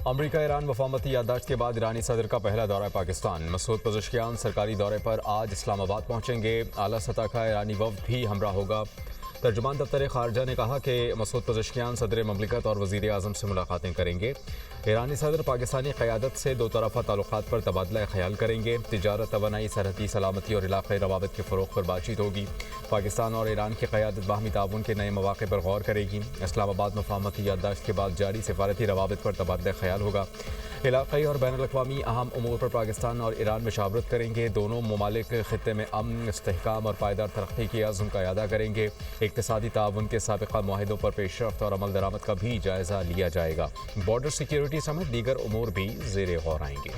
अमरीका Iran वफामती याददाश्त के बाद ईरानी सदर का पहला दौरा पाकिस्तान। मसूद पज़ेश्कियान सरकारी दौरे पर आज इस्लामाबाद पहुंचेंगे। आला सतह का ईरानी वफ़द भी हमरा होगा। तर्जुमान दफ्तर खारजा ने कहा कि मसूद पज़ेश्कियान सदर ममलिकत और वज़ीर आज़म से मुलाकातें करेंगे। ईरानी सदर पाकिस्तानी क़यादत से दो तरफ़ा ताल्लुक़ात पर तबादला ख्याल करेंगे। तिजारत, तवानाई, सरहदी सलामती और इलाक़ाई रवाबित के फ़रोग़ पर बातचीत होगी। पाकिस्तान और ईरान की क़यादत बाहमी ताउन के नए मौक़े पर गौर करेगी। इस्लामाबाद मफ़ाहमती याददाश्त के बाद जारी सिफ़ारती रवाबित पर तबादला ख्याल होगा। इलाक़ाई और बैनुल-अक़वामी अहम उमूर पर पाकिस्तान और ईरान मशावरत करेंगे। दोनों ममालिक ख़ित्ते में अमन, इस्तेहकाम और पायदार तरक्की के अज़्म का इआदा करेंगे। इक़्तिसादी ताउन के साबिक़ा मुआहिदों पर पेशरफ़्त और अमल दरामद का भी जायज़ा लिया जाएगा। बॉर्डर सिक्योरिटी समेत दीगर उमूर भी ज़ेरे गौर आएंगे।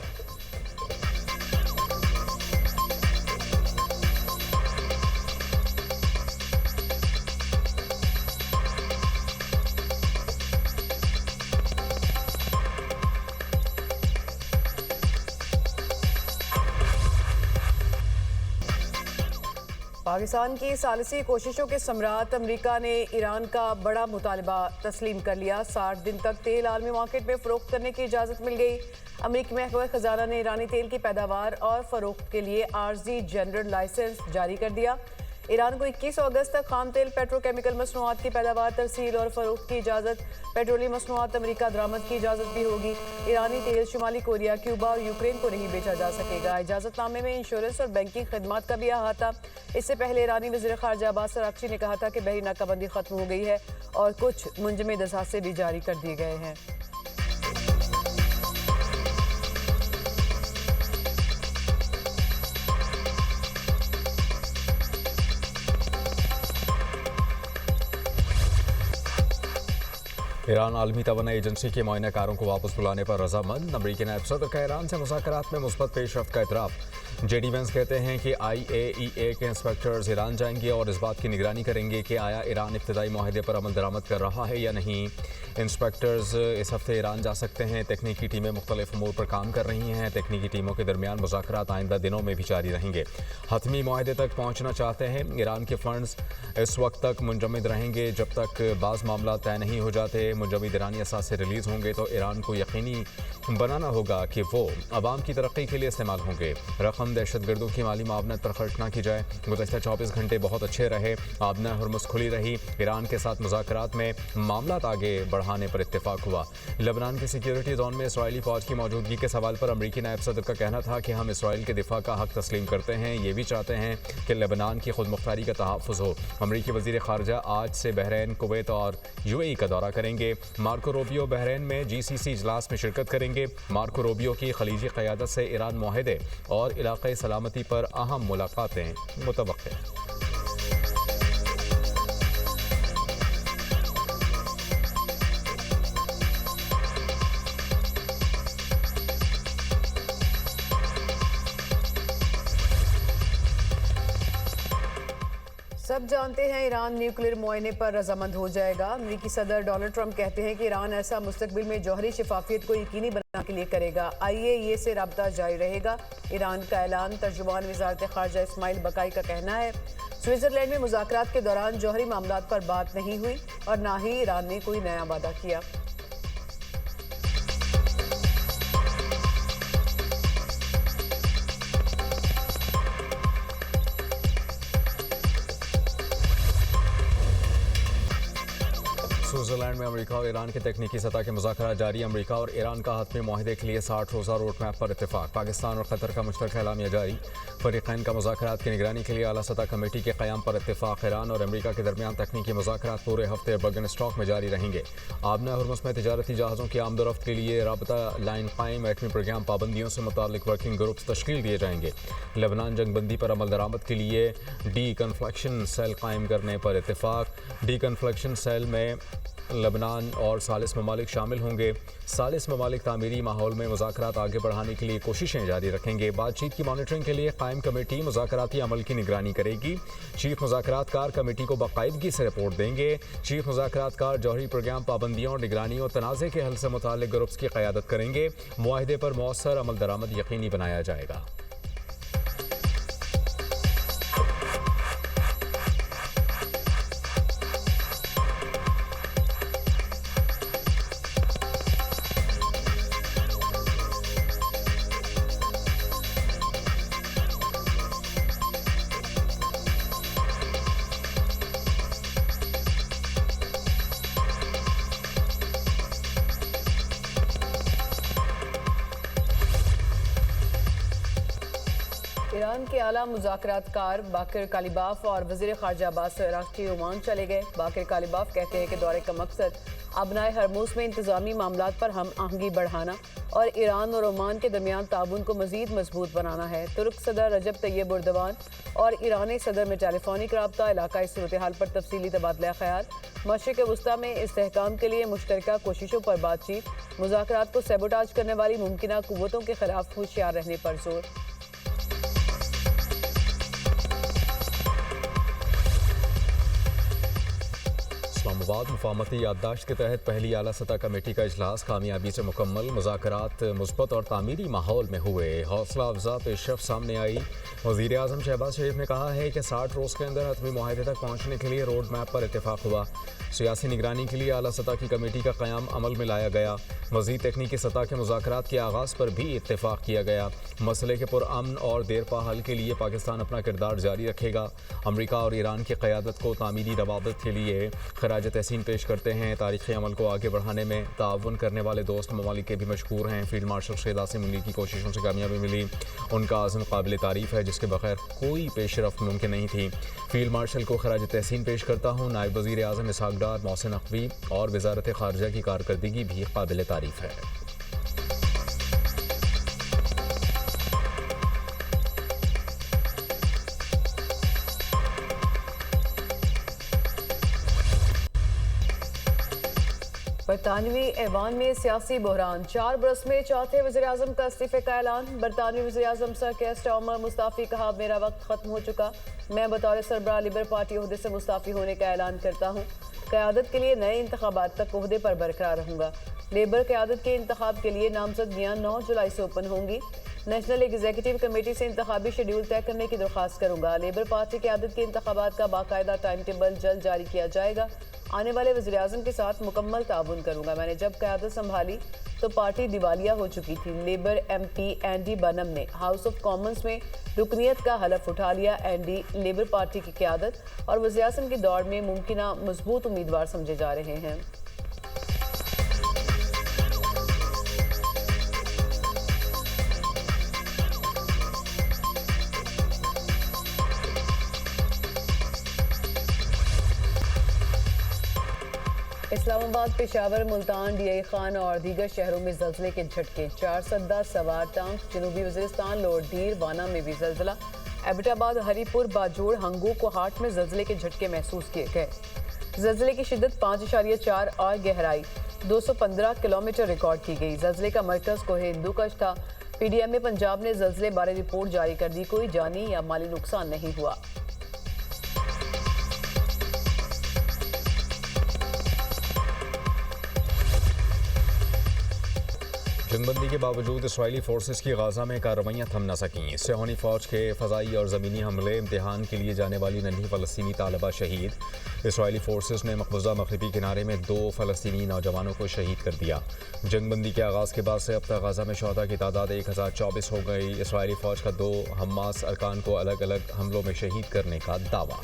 पाकिस्तान की सालिसी कोशिशों के सम्राट अमेरिका ने ईरान का बड़ा मुतालबा तस्लीम कर लिया। 60 दिन तक तेल आलमी मार्केट में फ़रोख्त करने की इजाज़त मिल गई। अमेरिकी महकमा ख़जाना ने ईरानी तेल की पैदावार और फ़रोख्त के लिए आर्जी जनरल लाइसेंस जारी कर दिया। ईरान को 21 अगस्त तक खाम तेल, पेट्रोकेमिकल मसनूआत की पैदावार, तरसील और फ़रोख्त की इजाज़त, पेट्रोलियम मसनूआत अमेरिका दरामद की इजाज़त भी होगी। ईरानी तेल शुमाली कोरिया, क्यूबा और यूक्रेन को नहीं बेचा जा सकेगा। इजाज़तनामे में इंश्योरेंस और बैंकिंग खदमात का भी अहाता। इससे पहले ईरानी वज़ीर ख़ारजा अब्बास अराग़ची ने कहा था कि बहरी नाकाबंदी ख़त्म हो गई है और कुछ मुंजमद असासे भी जारी कर दिए गए हैं। ईरान आलमी तवानाई एजेंसी के मुआयनाकारों को वापस बुलाने पर रजामंद। अमरीकी नायब सदर का ईरान से मुज़ाकरात में मुस्बत पेशरफ्त का एतराफ़। जेडी वेंस कहते हैं कि IAEA के इंस्पेक्टर्स ईरान जाएंगे और इस बात की निगरानी करेंगे कि आया ईरान इब्तदाई माहदे पर अमल दरामद कर रहा है या नहीं। इंस्पेक्टर्स इस हफ्ते ईरान जा सकते हैं। तकनीकी टीमें मुख्तलिफ उमूर पर काम कर रही हैं। तकनीकी टीमों के दरमियान मुज़ाकरात आइंदा दिनों में भी जारी रहेंगे। हतमी माहदे तक पहुँचना चाहते हैं। ईरान के फंड्स इस वक्त तक मुंजमद रहेंगे जब तक बाज़ मामला तय नहीं हो जाते। मुंजमद ईरानी असास से रिलीज़ होंगे तो ईरान को यकीनी बनाना होगा कि वो अवाम की तरक्की के लिए इस्तेमाल होंगे। रकम दहशतगर्दों की माली मावनत पर खर्च ना की जाए। गुज़श्ता 24 घंटे बहुत अच्छे रहे। आबना हुर्मुज़ खुली रही। ईरान के साथ मुज़ाकरात में मामलात आगे बढ़ाने पर इत्तेफाक हुआ। लेबनान के सिक्योरिटी जोन में इसराइली फ़ौज की मौजूदगी के सवाल पर अमरीकी नायब सदर का कहना था कि हम इसराइल के दिफा का हक तस्लीम करते हैं। ये भी चाहते हैं कि लेबनान की खुद मुख्तारी का तहफ़्फ़ुज़ हो। अमरीकी वज़ीर ख़ारजा आज से बहरीन, कुवैत और UAE का दौरा करेंगे। मार्को रूबियो बहरीन में GCC इजलास में शिरकत करेंगे। मार्को रूबियो की खलीजी क़यादत से ईरान माहदे और इलाक़ाई सलामती पर अहम मुलाकातें मुतवक्किल हैं। सब जानते हैं ईरान न्यूक्लियर मुआयने पर रजामंद हो जाएगा। अमेरिकी सदर डोनाल्ड ट्रंप कहते हैं कि ईरान ऐसा मुस्तकबिल में जौहरी शफाफियत को यकीनी बनाने के लिए करेगा। IAEA से रब्ता जारी रहेगा। ईरान का ऐलान। तर्जुमान वज़ारत ख़ारजा इस्माइल बकाई का कहना है स्विट्ज़रलैंड में मुज़ाकरात के दौरान जौहरी मामलात पर बात नहीं हुई और ना ही ईरान ने कोई नया वादा किया। स्विट्ज़रलैंड में अमेरिका और ईरान के तकनीकी सतह के मुज़ाकरात जारी। अमेरिका और ईरान का हतमी माहदे के लिए 60 रोज़ा रोड मैप पर इत्तेफाक। पाकिस्तान और क़तर का मुश्तरका एलामिया जारी। फ़रीक़ैन का मुज़ाकरात की निगरानी के लिए आला सतह कमेटी के क़याम पर इत्तेफाक। ईरान और अमेरिका के दरमियान तकनीकी मुज़ाकरात पूरे हफ्ते बर्गन स्टॉक में जारी रहेंगे। आबना हुर्मुज़ में तिजारती जहाज़ों की आमदोरफ्त के लिए राबता लाइन कायम। एटमी प्रोग्राम पाबंदियों से मुताल्लिक़ वर्किंग ग्रुप्स तश्कील दिए जाएंगे। लेबनान जंगबंदी पर अमल दरामद के लिए डीकन्फ्लेक्शन सेल कायम करने पर इत्तेफाक। डीकन्फ्लेक्शन सेल में लेबनान और सालिस ममालिक शामिल होंगे। सालिस ममालिक तामीरी माहौल में मुज़ाकरात आगे बढ़ाने के लिए कोशिशें जारी रखेंगे। बातचीत की मॉनिटरिंग के लिए कायम कमेटी मुज़ाकराती अमल की निगरानी करेगी। चीफ मुज़ाकरातकार कमेटी को बाकायदगी से रिपोर्ट देंगे। चीफ मुज़ाकरातकार जौहरी प्रोग्राम पाबंदियों, निगरानी और तनाज़े के हल से मुताल्लिक़ ग्रुप्स की क़यादत करेंगे। मुआहिदे पर मौसर अमल दरामद यकीनी बनाया जाएगा। ईरान के आला मुज़ाकरातकार बाकिर कालिबाफ और वज़ीर ख़ारजा अब्बास अराग़ची ओमान चले गए। बाकिर कालिबाफ कहते हैं कि दौरे का मकसद अबनाए हरमूज़ में इंतज़ामी मामलात पर हम आहंगी बढ़ाना और ईरान और ओमान के दरमियान ताउन को मज़ीद मजबूत बनाना है। तुर्क सदर रजब तैयब एर्दोगान और ईरानी सदर में टेलीफोनिक रब्ता, इलाकाई सूरत हाल पर तफसीली तबादला ख्याल, मशरिक़ वस्ता में इस्तेहकाम के लिए मुश्तरका कोशिशों पर बातचीत, मुज़ाकरात को सैबोटाज करने वाली मुमकिना कुव्वतों के खिलाफ होशियार रहने पर जोर। इस्लामाबाद मुफाहमती याददाश्त के तहत पहली आला सतह कमेटी का इजलास कामयाबी से मुकम्मल। मुज़ाकरात मुस्बत और तामीरी माहौल में हुए। हौसला अफजा पेशरफ सामने आई। वज़ीर आज़म शहबाज शरीफ ने कहा है कि 60 रोज़ के अंदर हतमी मुआहदे तक पहुँचने के लिए रोड मैप पर इत्तेफाक हुआ। सियासी निगरानी के लिए आला सतह की कमेटी का क़याम अमल में लाया गया। मज़ीद तकनीकी सतह के मुज़ाकरात के आगाज़ पर भी इत्तेफाक किया गया। मसले के पुरअमन और देरपा हल के लिए पाकिस्तान अपना किरदार जारी रखेगा। अमरीका और ईरान की क़यादत को तामीरी रवाबित के लिए खराज तहसीन पेश करते हैं। तारीख़ी अमल को आगे बढ़ाने में ताउन करने वाले दोस्त ममालिक के भी मशकूर हैं। फील्ड मार्शल शहीद आसिम मुनीर की कोशिशों से कामयाबी मिली। उनका आज़म काबिल तारीफ़ है, जिसके बगैर कोई पेशरफ्त मुमकिन नहीं थी। फील्ड मार्शल को खराज तहसीन पेश करता हूँ। नायब वज़ीर आज़म इसहाक़ डार, मोहसिन नकवी और वज़ारत ख़ारजा की कारकर्दगी भी काबिल तारीफ़ है। बरतानवी ऐवान में सियासी बहरान, 4 बरस में चौथे वज़ीर-ए-आज़म का इस्तीफे का ऐलान। बरतानवी वज़ीर-ए-आज़म सर केयर स्टारमर मुस्ताफ़ी, कहा मेरा वक्त ख़त्म हो चुका, मैं बतौर सरबराह लिबर पार्टी ओहदे से मुस्ताफ़ी होने का ऐलान करता हूँ। क़यादत के लिए नए इंतखाबात तक ओहदे पर बरकरार रहूँगा। लेबर क़यादत के इंतखाब के लिए नामजदगियाँ 9 जुलाई से ओपन होंगी। नेशनल एग्जीक्यूटिव कमेटी से इंतखाबी शेड्यूल तय करने की दरख्वास्त करूँगा। लेबर पार्टी क़यादत के इंतखाबात का बाकायदा टाइम टेबल जल्द जारी किया जाएगा। आने वाले वज़ीर-ए-आज़म के साथ मुकम्मल ताउन करूँगा। मैंने जब क़यादत संभाली तो पार्टी दिवालिया हो चुकी थी। लेबर MP एंडी बनम ने हाउस ऑफ कॉमन्स में रुकनीत का हलफ उठा लिया। एंडी लेबर पार्टी की क़यादत और वज़ीर-ए-आज़म की दौड़ में मुमकिना मजबूत उम्मीदवार समझे जा रहे हैं। इस्लामाबाद, पेशावर, मुल्तान, DI खान और दीगर शहरों में ज़लज़ले के झटके। 4 सद्दा सवार टांग, जनूबी वज़ीरिस्तान, लोअर दीर, वाना में भी ज़लज़ला। एबटाबाद, हरीपुर, बाजोड़, हंगू, कोहाट में ज़लज़ले के झटके महसूस किए गए। ज़लज़ले की शिद्दत 5.4 और गहराई 215 किलोमीटर रिकॉर्ड की गई। ज़लज़ले का मरकज़ कोहे हिंदूकश था। PDMA पंजाब ने ज़लज़ले बारे रिपोर्ट जारी कर दी। कोई जानी या माली नुकसान नहीं हुआ। जंगबंदी के बावजूद इसराइली फोर्सेस की गाजा में कार्रवाइयाँ थम न सकीं। सिहोनी फौज के फ़ज़ाई और ज़मीनी हमले, इम्तिहान के लिए जाने वाली नन्ही फ़लस्तीनी तालिबा शहीद। इसराइली फोर्सेस ने मकबूजा मगरिबी किनारे में 2 फ़लस्तीनी नौजवानों को शहीद कर दिया। जंगबंदी के आगाज़ के बाद से अब तक गाजा में शहदा की तादाद 1024 हो गई। इसराइली फ़ौज का 2 हमास अरकान को अलग अलग हमलों में शहीद करने का दावा।